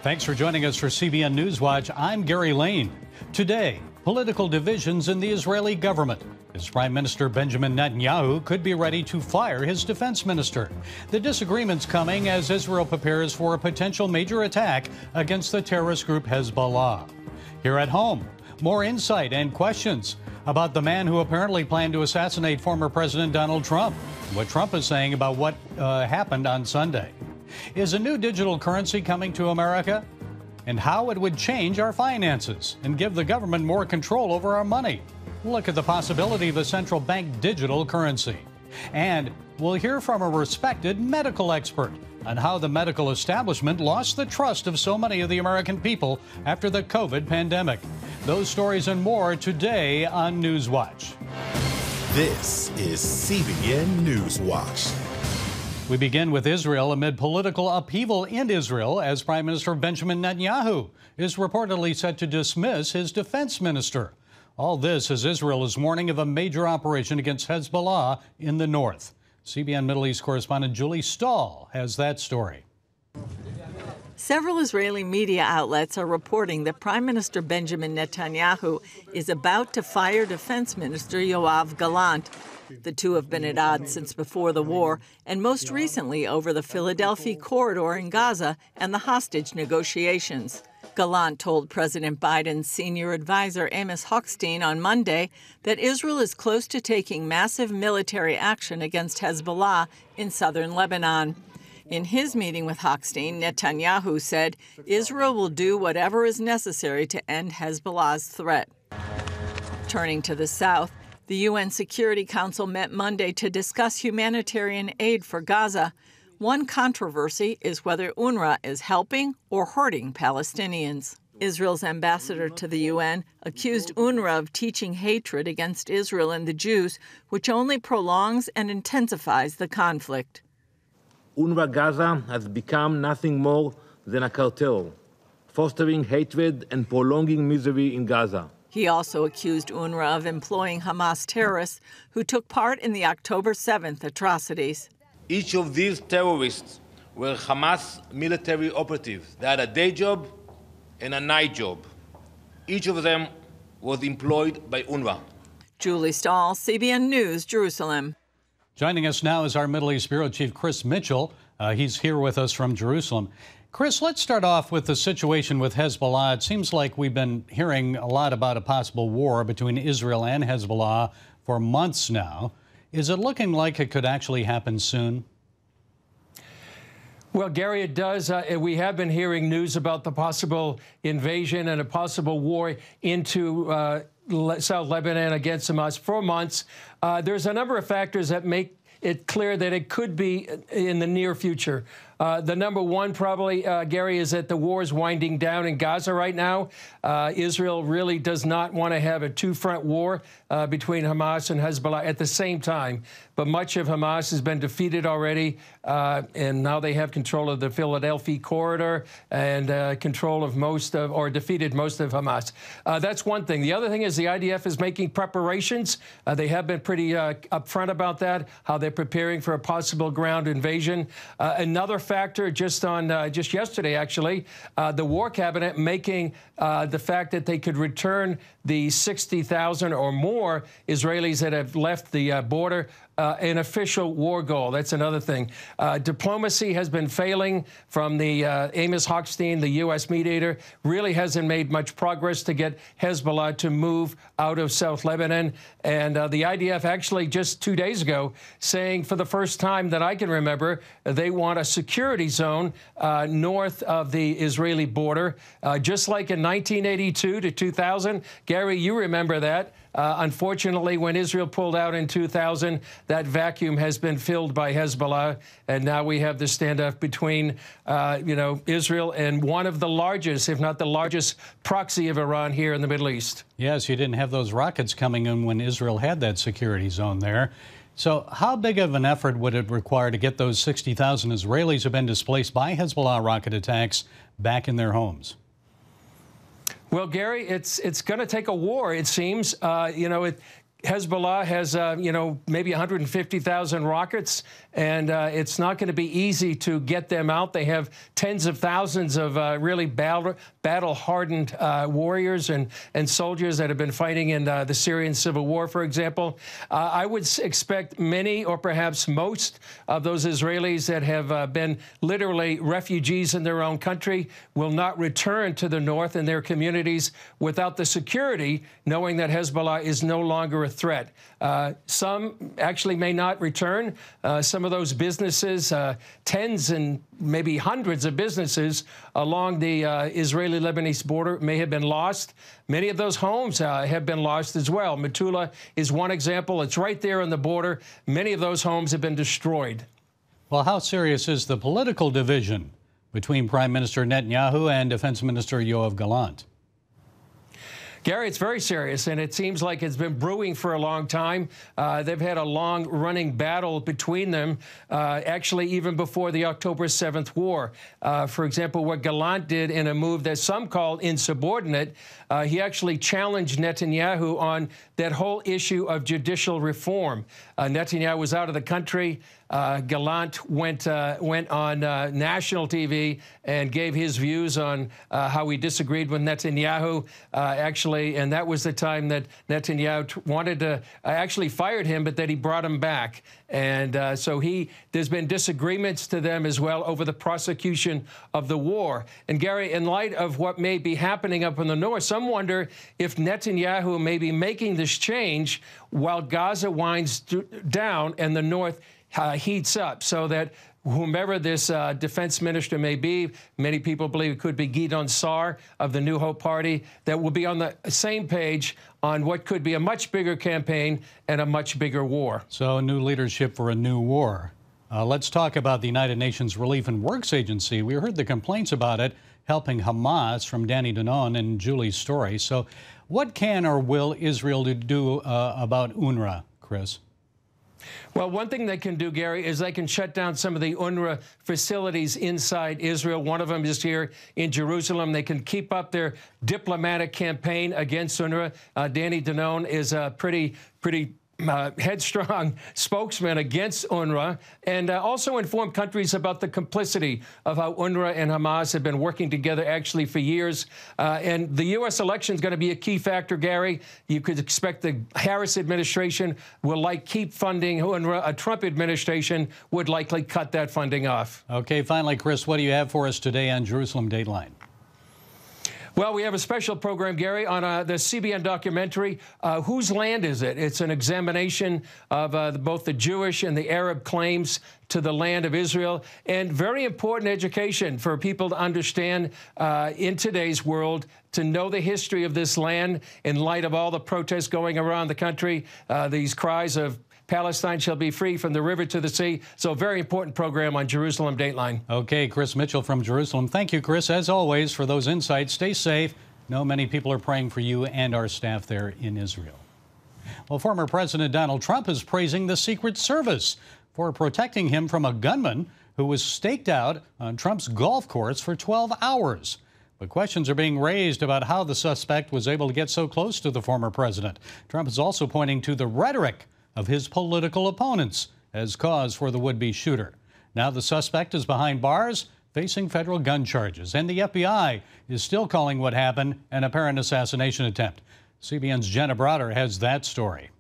Thanks for joining us for CBN NewsWatch. I'm Gary Lane. Today, political divisions in the Israeli government. As Prime Minister Benjamin Netanyahu could be ready to fire his defense minister. The disagreement's coming as Israel prepares for a potential major attack against the terrorist group Hezbollah. Here at home, more insight and questions about the man who apparently planned to assassinate former President Donald Trump. What Trump is saying about what happened on Sunday. Is a new digital currency coming to America? And how it would change our finances and give the government more control over our money. Look at the possibility of a central bank digital currency. And we'll hear from a respected medical expert on how the medical establishment lost the trust of so many of the American people after the COVID pandemic. Those stories and more today on NewsWatch. This is CBN NewsWatch. We begin with Israel amid political upheaval in Israel as Prime Minister Benjamin Netanyahu is reportedly set to dismiss his defense minister. All this as Israel is warning of a major operation against Hezbollah in the north. CBN Middle East correspondent Julie Stahl has that story. Several Israeli media outlets are reporting that Prime Minister Benjamin Netanyahu is about to fire Defense Minister Yoav Gallant. The two have been at odds since before the war, and most recently over the Philadelphia corridor in Gaza and the hostage negotiations. Gallant told President Biden's senior advisor Amos Hochstein on Monday that Israel is close to taking massive military action against Hezbollah in southern Lebanon. In his meeting with Hochstein, Netanyahu said Israel will do whatever is necessary to end Hezbollah's threat. Turning to the south, the UN Security Council met Monday to discuss humanitarian aid for Gaza. One controversy is whether UNRWA is helping or hurting Palestinians. Israel's ambassador to the UN accused UNRWA of teaching hatred against Israel and the Jews, which only prolongs and intensifies the conflict. UNRWA Gaza has become nothing more than a cartel, fostering hatred and prolonging misery in Gaza. He also accused UNRWA of employing Hamas terrorists who took part in the October 7th atrocities. Each of these terrorists were Hamas military operatives. They had a day job and a night job. Each of them was employed by UNRWA. Julie Stahl, CBN News, Jerusalem. Joining us now is our Middle East Bureau Chief Chris Mitchell. He's here with us from Jerusalem. Chris, let's start off with the situation with Hezbollah. It seems like we've been hearing a lot about a possible war between Israel and Hezbollah for months now. Is it looking like it could actually happen soon? Well, Gary, it does. We have been hearing news about the possible invasion and a possible war into South Lebanon against Hamas for months. There's a number of factors that make it clear that it could be in the near future. The number one probably, Gary, is that the war is winding down in Gaza right now. Israel really does not want to have a two-front war between Hamas and Hezbollah at the same time. But much of Hamas has been defeated already, and now they have control of the Philadelphia corridor and control of defeated most of Hamas. That's one thing. The other thing is the IDF is making preparations. They have been pretty upfront about that, how they're preparing for a possible ground invasion. Another factor just yesterday, actually, the War Cabinet making the fact that they could return the 60,000 or more Israelis that have left the border an official war goal. That's another thing. Diplomacy has been failing from the Amos Hochstein, the U.S. mediator, really hasn't made much progress to get Hezbollah to move out of South Lebanon. And the IDF actually just 2 days ago saying for the first time that I can remember, they want a security zone north of the Israeli border, just like in 1982 to 2000. Gary, you remember that. Unfortunately, when Israel pulled out in 2000, that vacuum has been filled by Hezbollah, and now we have the standoff between, Israel and one of the largest, if not the largest, proxy of Iran here in the Middle East. Yes, you didn't have those rockets coming in when Israel had that security zone there. So how big of an effort would it require to get those 60,000 Israelis who have been displaced by Hezbollah rocket attacks back in their homes? Well, Gary, it's going to take a war, it seems. Hezbollah has, maybe 150,000 rockets, and it's not going to be easy to get them out. They have tens of thousands of really battle-hardened warriors and soldiers that have been fighting in the Syrian civil war, for example. I would expect many, or perhaps most, of those Israelis that have been literally refugees in their own country will not return to the north and their communities without the security, knowing that Hezbollah is no longer a threat. Some actually may not return. Some of those businesses, tens and maybe hundreds of businesses along the Israeli-Lebanese border may have been lost. Many of those homes have been lost as well. Metula is one example. It's right there on the border. Many of those homes have been destroyed. Well, how serious is the political division between Prime Minister Netanyahu and Defense Minister Yoav Gallant? Gary, it's very serious, and it seems like it's been brewing for a long time. They've had a long-running battle between them, actually even before the October 7th war. For example, what Gallant did in a move that some call insubordinate, he actually challenged Netanyahu on that whole issue of judicial reform. Netanyahu was out of the country. Gallant went on national TV and gave his views on how he disagreed with Netanyahu, and that was the time that Netanyahu wanted to actually fired him, but that he brought him back. And there's been disagreements to them as well over the prosecution of the war. And Gary, in light of what may be happening up in the north, some wonder if Netanyahu may be making this change while Gaza winds down and the north heats up, so that whomever this defense minister may be, many people believe it could be Gideon Sa'ar of the New Hope Party, that will be on the same page on what could be a much bigger campaign and a much bigger war. So new leadership for a new war. Let's talk about the United Nations Relief and Works Agency. We heard the complaints about it helping Hamas from Danny Danon and Julie's story. So what can or will Israel do about UNRWA, Chris? Well, one thing they can do, Gary, is they can shut down some of the UNRWA facilities inside Israel. One of them is here in Jerusalem. They can keep up their diplomatic campaign against UNRWA. Danny Danon is a pretty headstrong spokesman against UNRWA, and also inform countries about the complicity of how UNRWA and Hamas have been working together actually for years. And the U.S. election is going to be a key factor, Gary. You could expect the Harris administration will keep funding UNRWA. A Trump administration would likely cut that funding off. Okay, finally, Chris, what do you have for us today on Jerusalem Dateline? Well, we have a special program, Gary, on the CBN documentary, Whose Land Is It? It's an examination of both the Jewish and the Arab claims to the land of Israel, and very important education for people to understand in today's world, to know the history of this land in light of all the protests going around the country, these cries of Palestine shall be free from the river to the sea. So a very important program on Jerusalem Dateline. Okay, Chris Mitchell from Jerusalem. Thank you, Chris, as always, for those insights. Stay safe. I know many people are praying for you and our staff there in Israel. Well, former President Donald Trump is praising the Secret Service for protecting him from a gunman who was staked out on Trump's golf course for 12 hours. But questions are being raised about how the suspect was able to get so close to the former president. Trump is also pointing to the rhetoric of his political opponents as cause for the would-be shooter. Now the suspect is behind bars, facing federal gun charges, and the FBI is still calling what happened an apparent assassination attempt. CBN's Jenna Browder has that story.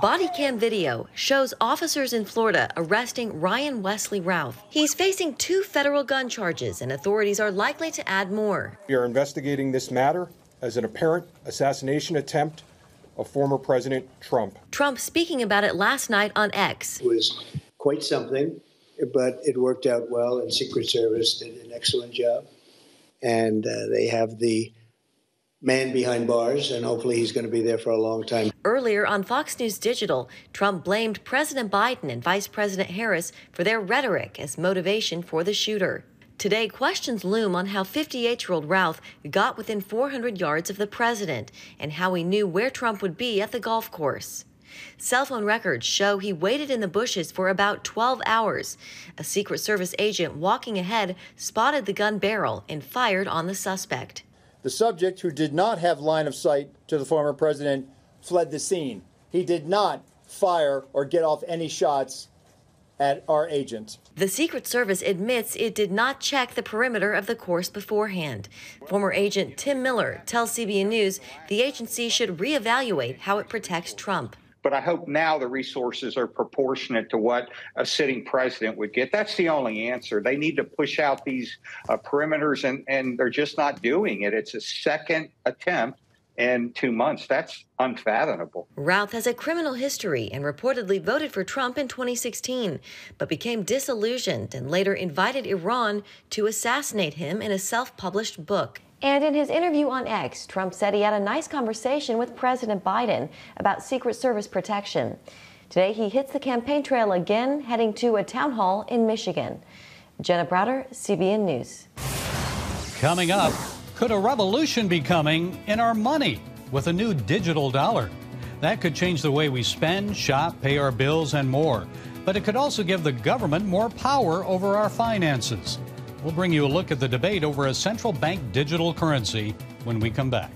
Body cam video shows officers in Florida arresting Ryan Wesley Routh. He's facing 2 federal gun charges, and authorities are likely to add more. We are investigating this matter as an apparent assassination attempt of former President Trump. Trump speaking about it last night on X. It was quite something, but it worked out well, and Secret Service did an excellent job. And they have the man behind bars, and hopefully he's going to be there for a long time. Earlier on Fox News Digital, Trump blamed President Biden and Vice President Harris for their rhetoric as motivation for the shooter. Today, questions loom on how 58-year-old Routh got within 400 yards of the president and how he knew where Trump would be at the golf course. Cell phone records show he waited in the bushes for about 12 hours. A Secret Service agent walking ahead spotted the gun barrel and fired on the suspect. The subject, who did not have line of sight to the former president, fled the scene. He did not fire or get off any shots at our agent. The Secret Service admits it did not check the perimeter of the course beforehand. Former agent Tim Miller tells CBN News the agency should reevaluate how it protects Trump. But I hope now the resources are proportionate to what a sitting president would get. That's the only answer. They need to push out these perimeters, and they're just not doing it. It's a second attempt in 2 months. That's unfathomable. Routh has a criminal history and reportedly voted for Trump in 2016, but became disillusioned and later invited Iran to assassinate him in a self-published book. And in his interview on X, Trump said he had a nice conversation with President Biden about Secret Service protection. Today, he hits the campaign trail again, heading to a town hall in Michigan. Jenna Browder, CBN News. Coming up, could a revolution be coming in our money with a new digital dollar? That could change the way we spend, shop, pay our bills, and more. But it could also give the government more power over our finances. We'll bring you a look at the debate over a central bank digital currency when we come back.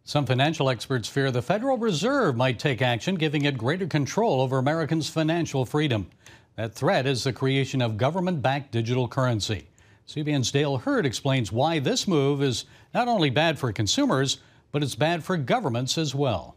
Some financial experts fear the Federal Reserve might take action, giving it greater control over Americans' financial freedom. That threat is the creation of government-backed digital currency. CBN's Dale Hurd explains why this move is not only bad for consumers, but it's bad for governments as well.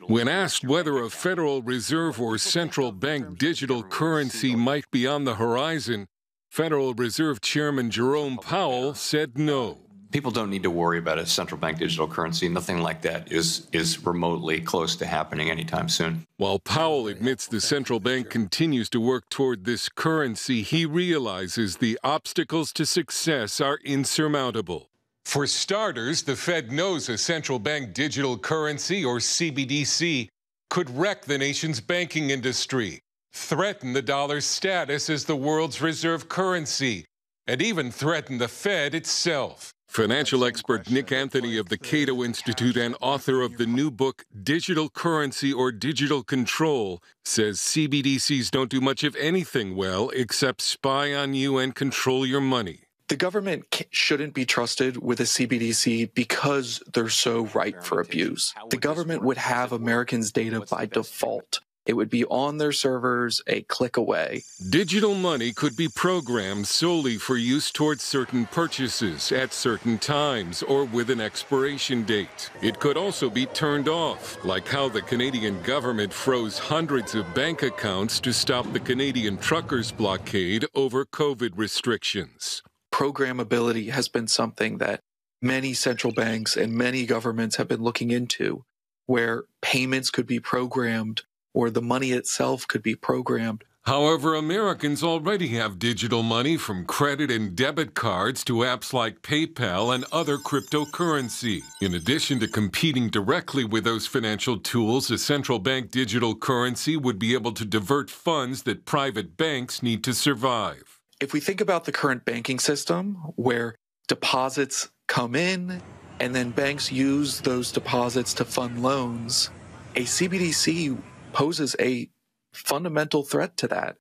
When asked whether a Federal Reserve or central bank digital currency might be on the horizon, Federal Reserve Chairman Jerome Powell said no. People don't need to worry about a central bank digital currency. Nothing like that is remotely close to happening anytime soon. While Powell admits the central bank continues to work toward this currency, he realizes the obstacles to success are insurmountable. For starters, the Fed knows a central bank digital currency, or CBDC, could wreck the nation's banking industry, threaten the dollar's status as the world's reserve currency, and even threaten the Fed itself. Financial expert Nick Anthony of the Cato Institute and author of the new book, Digital Currency or Digital Control, says CBDCs don't do much of anything well except spy on you and control your money. The government shouldn't be trusted with a CBDC because they're so ripe for abuse. The government would have Americans' data by default. It would be on their servers a click away. Digital money could be programmed solely for use towards certain purchases at certain times or with an expiration date. It could also be turned off, like how the Canadian government froze hundreds of bank accounts to stop the Canadian truckers' blockade over COVID restrictions. Programmability has been something that many central banks and many governments have been looking into, where payments could be programmed or the money itself could be programmed. However, Americans already have digital money, from credit and debit cards to apps like PayPal and other cryptocurrency. In addition to competing directly with those financial tools, a central bank digital currency would be able to divert funds that private banks need to survive. If we think about the current banking system, where deposits come in and then banks use those deposits to fund loans, a CBDC poses a fundamental threat to that,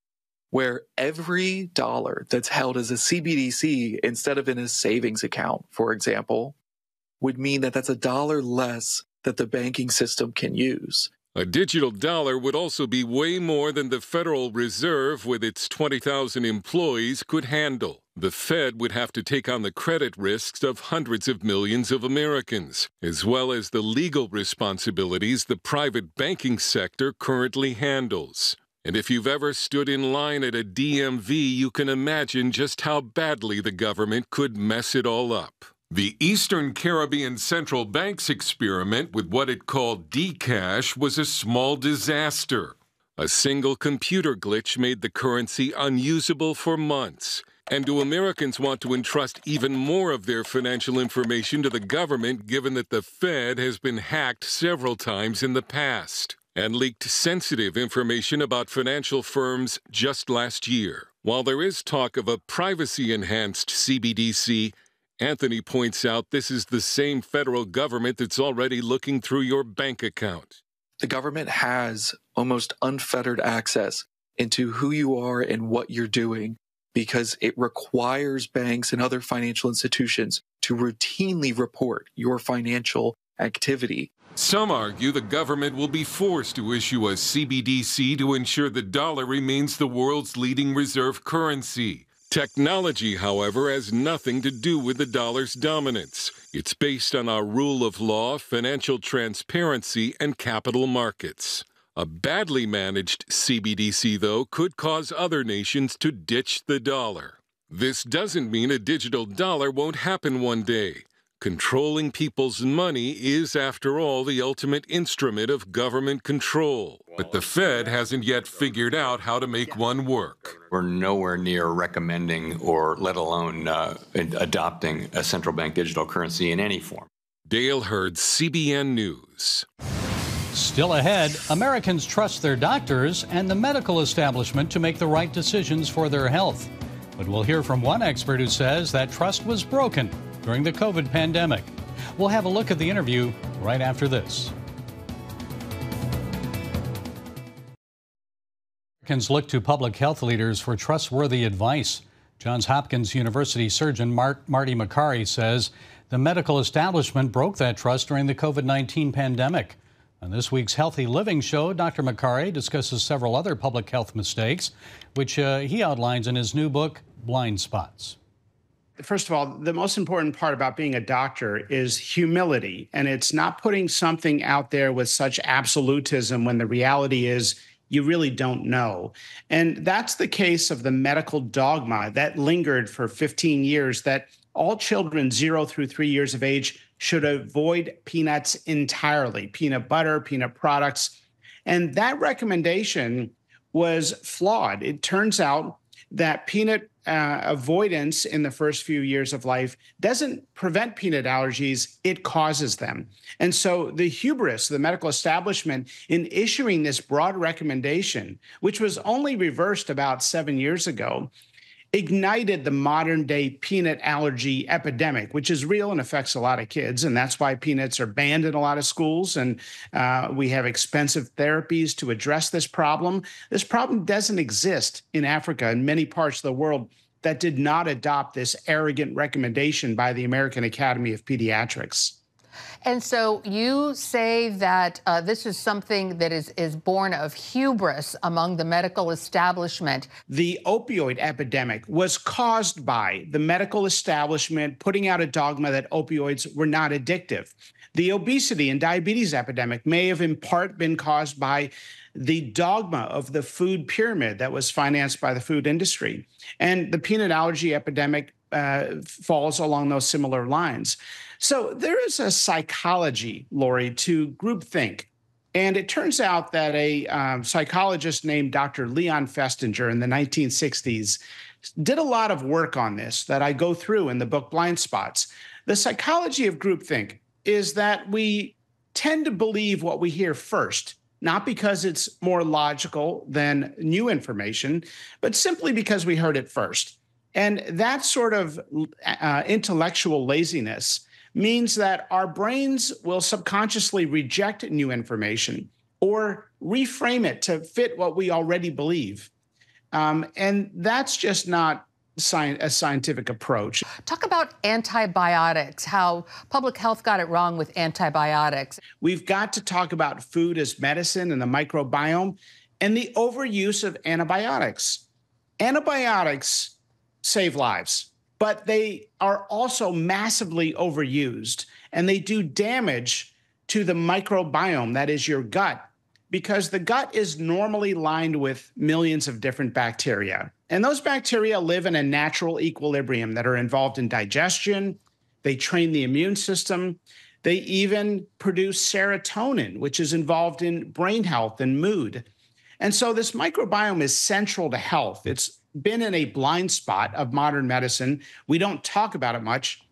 where every dollar that's held as a CBDC instead of in a savings account, for example, would mean that that's $1 less that the banking system can use. A digital dollar would also be way more than the Federal Reserve, with its 20,000 employees, could handle. The Fed would have to take on the credit risks of hundreds of millions of Americans, as well as the legal responsibilities the private banking sector currently handles. And if you've ever stood in line at a DMV, you can imagine just how badly the government could mess it all up. The Eastern Caribbean Central Bank's experiment with what it called Dcash was a small disaster. A single computer glitch made the currency unusable for months. And do Americans want to entrust even more of their financial information to the government, given that the Fed has been hacked several times in the past and leaked sensitive information about financial firms just last year? While there is talk of a privacy-enhanced CBDC, Anthony points out this is the same federal government that's already looking through your bank account. The government has almost unfettered access into who you are and what you're doing because it requires banks and other financial institutions to routinely report your financial activity. Some argue the government will be forced to issue a CBDC to ensure the dollar remains the world's leading reserve currency. Technology, however, has nothing to do with the dollar's dominance. It's based on our rule of law, financial transparency, and capital markets. A badly managed CBDC, though, could cause other nations to ditch the dollar. This doesn't mean a digital dollar won't happen one day. Controlling people's money is, after all, the ultimate instrument of government control. But the Fed hasn't yet figured out how to make one work. We're nowhere near recommending or let alone adopting a central bank digital currency in any form. Dale Hurd, CBN News. Still ahead, Americans trust their doctors and the medical establishment to make the right decisions for their health. But we'll hear from one expert who says that trust was broken during the COVID pandemic. We'll have a look at the interview right after this. Americans look to public health leaders for trustworthy advice. Johns Hopkins University surgeon Marty Makary says the medical establishment broke that trust during the COVID-19 pandemic. On this week's Healthy Living show, Dr. Makary discusses several other public health mistakes, which he outlines in his new book, Blind Spots. First of all, the most important part about being a doctor is humility, and it's not putting something out there with such absolutism when the reality is you really don't know. And that's the case of the medical dogma that lingered for 15 years, that all children 0 through 3 years of age should avoid peanuts entirely, peanut butter, peanut products. And that recommendation was flawed. It turns out that peanut avoidance in the first few years of life doesn't prevent peanut allergies, it causes them. And so the hubris of the medical establishment in issuing this broad recommendation, which was only reversed about 7 years ago, ignited the modern-day peanut allergy epidemic, which is real and affects a lot of kids. And that's why peanuts are banned in a lot of schools. And we have expensive therapies to address this problem. This problem doesn't exist in Africa and many parts of the world that did not adopt this arrogant recommendation by the American Academy of Pediatrics. And so you say that this is something that is born of hubris among the medical establishment. The opioid epidemic was caused by the medical establishment putting out a dogma that opioids were not addictive. The obesity and diabetes epidemic may have in part been caused by the dogma of the food pyramid that was financed by the food industry. And the peanut allergy epidemic falls along those similar lines. So there is a psychology, Lori, to groupthink. And it turns out that a psychologist named Dr. Leon Festinger in the 1960s did a lot of work on this that I go through in the book Blind Spots. The psychology of groupthink is that we tend to believe what we hear first, not because it's more logical than new information, but simply because we heard it first. And that sort of intellectual laziness means that our brains will subconsciously reject new information or reframe it to fit what we already believe. And that's just not a scientific approach. Talk about antibiotics, how public health got it wrong with antibiotics. We've got to talk about food as medicine and the microbiome and the overuse of antibiotics. Antibiotics save lives, but they are also massively overused, and they do damage to the microbiome, that is your gut, because the gut is normally lined with millions of different bacteria. And those bacteria live in a natural equilibrium that are involved in digestion. They train the immune system. They even produce serotonin, which is involved in brain health and mood. And so this microbiome is central to health. It's been in a blind spot of modern medicine. We don't talk about it much.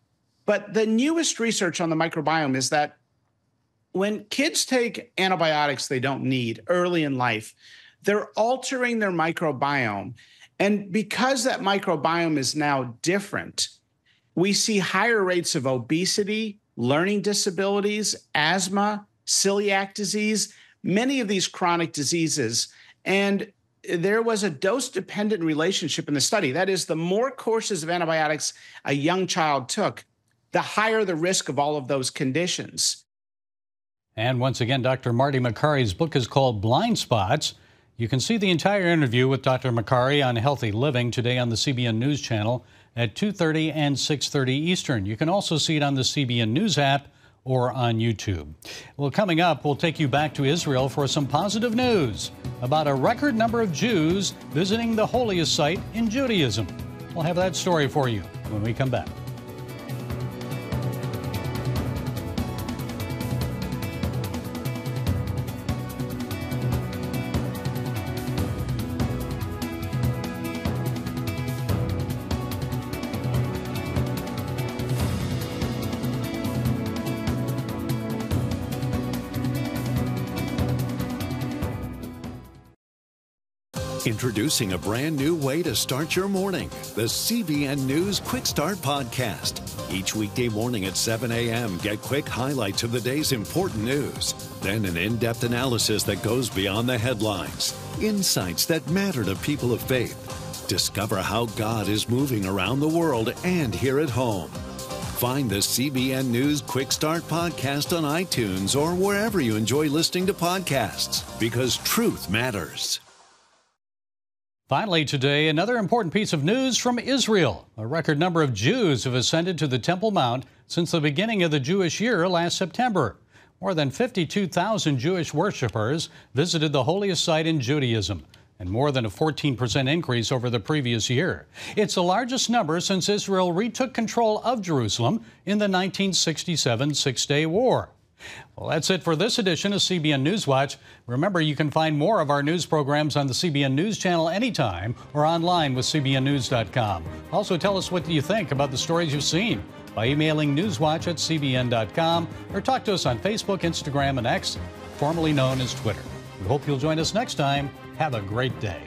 But the newest research on the microbiome is that when kids take antibiotics they don't need early in life, they're altering their microbiome. And because that microbiome is now different, we see higher rates of obesity, learning disabilities, asthma, celiac disease, many of these chronic diseases. And there was a dose-dependent relationship in the study. That is, the more courses of antibiotics a young child took, the higher the risk of all of those conditions. And once again, Dr. Marty Makari's book is called Blind Spots. You can see the entire interview with Dr. Makari on healthy living today on the CBN News channel at 2:30 and 6:30 Eastern. You can also see it on the CBN News app or on YouTube. Well, coming up, we'll take you back to Israel for some positive news about a record number of Jews visiting the holiest site in Judaism. We'll have that story for you when we come back. Introducing a brand new way to start your morning, the CBN News Quick Start Podcast. Each weekday morning at 7 a.m., get quick highlights of the day's important news. Then an in-depth analysis that goes beyond the headlines. Insights that matter to people of faith. Discover how God is moving around the world and here at home. Find the CBN News Quick Start Podcast on iTunes or wherever you enjoy listening to podcasts, because truth matters. Finally today, another important piece of news from Israel. A record number of Jews have ascended to the Temple Mount since the beginning of the Jewish year last September. More than 52,000 Jewish worshippers visited the holiest site in Judaism, and more than a 14% increase over the previous year. It's the largest number since Israel retook control of Jerusalem in the 1967 Six-Day War. Well, that's it for this edition of CBN NewsWatch. Remember, you can find more of our news programs on the CBN News channel anytime or online with cbnnews.com. Also, tell us what you think about the stories you've seen by emailing newswatch@cbn.com or talk to us on Facebook, Instagram, and X, formerly known as Twitter. We hope you'll join us next time. Have a great day.